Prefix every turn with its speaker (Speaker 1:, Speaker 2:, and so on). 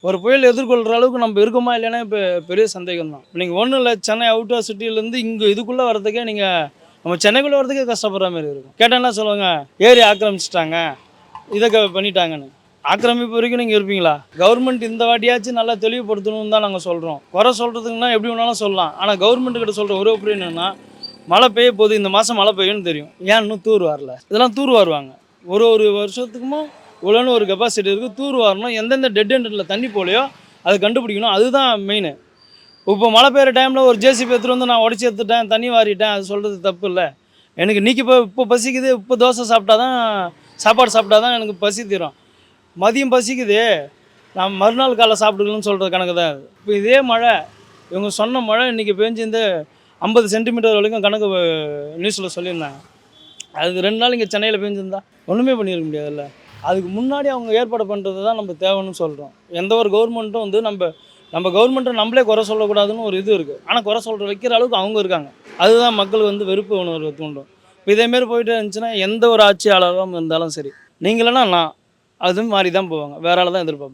Speaker 1: ஒரு புயல் எதிர்கொள்கிற அளவுக்கு நம்ம இருக்கோமா இல்லைன்னா இப்போ பெரிய சந்தேகம் தான். நீங்கள் ஒன்றும் இல்லை, சென்னை அவுட் ஆஃப் சிட்டிலேருந்து இங்கே இதுக்குள்ளே வரதுக்கே நீங்கள் நம்ம சென்னைக்குள்ளே வரதுக்கே கஷ்டப்படுற மாதிரி இருக்கும். கேட்டால் என்ன சொல்லுவாங்க, ஏரி ஆக்கிரமிச்சிட்டாங்க, இதை பண்ணிட்டாங்கன்னு. ஆக்கிரமிப்பு வரைக்கும் நீங்கள் இருப்பீங்களா? கவர்மெண்ட் இந்த வாட்டியாச்சும் நல்லா தெளிவுபடுத்தணும்னு தான் நாங்கள் சொல்கிறோம். குறை சொல்கிறதுக்குன்னா எப்படி வேணாலும் சொல்லலாம். ஆனால் கவர்மெண்ட் கிட்ட சொல்கிற ஒரே ஒப்பீனியன் என்னன்னா, மழை பெய்ய போகுது, இந்த மாதம் மழை பெய்யும்னு தெரியும், ஏன் இன்னும் தூர் வரல? இதெல்லாம் தூர் வருவாங்க. ஒரு ஒரு வருஷத்துக்குமோ இவ்வளோன்னு ஒரு கெப்பாசிட்டி இருக்குது, தூர் வரணும். எந்தெந்த டெட் எண்டில் தண்ணி போலையோ அதை கண்டுபிடிக்கணும். அதுதான் மெயின். இப்போ மழை பெய்கிற டைமில் ஒரு ஜேசிபி எடுத்துகிட்டு வந்து நான் உடச்சி எடுத்துட்டேன், தண்ணி வாரிட்டேன், அது சொல்கிறது தப்பு இல்லை. எனக்கு இன்றைக்கி இப்போ பசிக்குது, இப்போ தோசை சாப்பிட்டா தான், சாப்பாடு சாப்பிட்டா தான் எனக்கு பசி தீரும். மதியம் பசிக்குது, நான் மறுநாள் காலை சாப்பிட்டுக்கணும்னு சொல்கிற கணக்கு தான் அது. இப்போ இதே மழை, இவங்க சொன்ன மழை இன்றைக்கி பெஞ்சிருந்து 50 சென்டிமீட்டர் வரைக்கும் கணக்கு நியூஸில் சொல்லியிருந்தாங்க. அது 2 நாள் இங்கே சென்னையில் பெஞ்சிருந்தா ஒன்றுமே பண்ணியிருக்க முடியாதுல்ல. அதுக்கு முன்னாடி அவங்க ஏற்பாடு பண்ணுறது தான் நம்ம தேவைன்னு சொல்கிறோம். எந்த ஒரு கவர்மெண்ட்டும் வந்து நம்ம கவர்மெண்ட்டை நம்மளே குறை சொல்லக்கூடாதுன்னு ஒரு இது இருக்குது. ஆனால் குறை வைக்கிற அளவுக்கு அவங்க இருக்காங்க. அதுதான் மக்கள் வந்து வெறுப்பு உணர்வை தூண்டும். இப்போ இதேமாரி போயிட்டே இருந்துச்சுன்னா எந்த ஒரு ஆட்சியாளரும் இருந்தாலும் சரி, நீங்களன்னா நான் அது மாதிரி தான் போவாங்க, வேற ஆள் தான் எதிர்பார்ப்பாங்க.